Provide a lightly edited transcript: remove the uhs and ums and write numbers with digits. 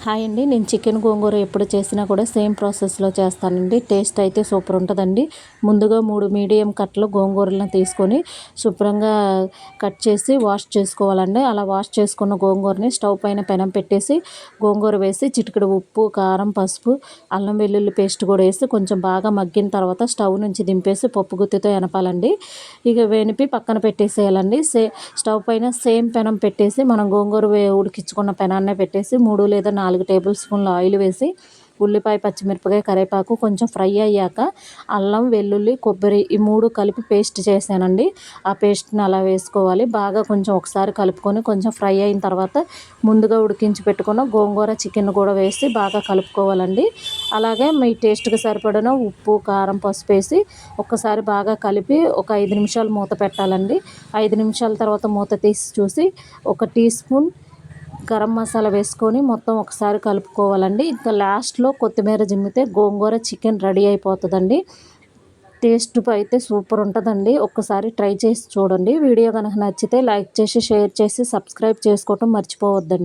Hi అండి. నేను chicken గోంగూర ఎప్పుడు చేసినా కూడా సేమ్ ప్రాసెస్లో చేస్తానండి. టేస్ట్ అయితే సూపర్ ఉంటుందండి. ముందుగా 3 మీడియం కట్టలు గోంగూరలను తీసుకొని శుభ్రంగా కట్ చేసి వాష్ చేసుకోవాలండి. అలా వాష్ చేసుకున్న గోంగూరని స్టవ్ పైన పెనం పెట్టేసి గోంగూర వేసి చిటికెడు ఉప్పు, కారం, పసుపు, అల్లం వెల్లుల్లి పేస్ట్ కూడా వేసి కొంచెం బాగా మగ్గిన తర్వాత స్టవ్ నుంచి దింపేసి పప్పు గుత్తితో ఎనపాలండి. ఇక వెనిపి పక్కన పెట్టేసేయాలండి. స్టవ్ పైన సేమ్ పెనం పెట్టేసి మనం గోంగూర ఉడికించుకున్న పెనాన్నే పెట్టేసి 3 లేదా 4 టేబుల్ స్పూన్ల ఆయిల్ వేసి ఉల్లిపాయ, పచ్చిమిరపకాయ, కరివేపాకు కొంచెం ఫ్రై అయ్యాక అల్లం, వెల్లుల్లి, కొబ్బరి ఈ 3 కలిపి పేస్ట్ చేశానండి. ఆ పేస్ట్ని అలా వేసుకోవాలి. బాగా కొంచెం ఒకసారి కలుపుకొని కొంచెం ఫ్రై అయిన తర్వాత ముందుగా ఉడికించి పెట్టుకున్న గోంగూర, చికెన్ కూడా వేసి బాగా కలుపుకోవాలండి. అలాగే మీ టేస్ట్కి సరిపడిన ఉప్పు, కారం, పసుపు వేసి ఒక్కసారి బాగా కలిపి ఒక 5 నిమిషాలు మూత పెట్టాలండి. 5 నిమిషాల తర్వాత మూత తీసి చూసి ఒక టీ స్పూన్ గరం మసాలా వేసుకొని మొత్తం ఒకసారి కలుపుకోవాలండి. ఇంకా లాస్ట్లో కొత్తిమీర జిమ్మితే గోంగూర చికెన్ రెడీ అయిపోతుందండి. టేస్ట్ అయితే సూపర్ ఉంటుందండి. ఒక్కసారి ట్రై చేసి చూడండి. వీడియో కనుక నచ్చితే లైక్ చేసి, షేర్ చేసి, సబ్స్క్రైబ్ చేసుకోవటం మర్చిపోవద్దండి.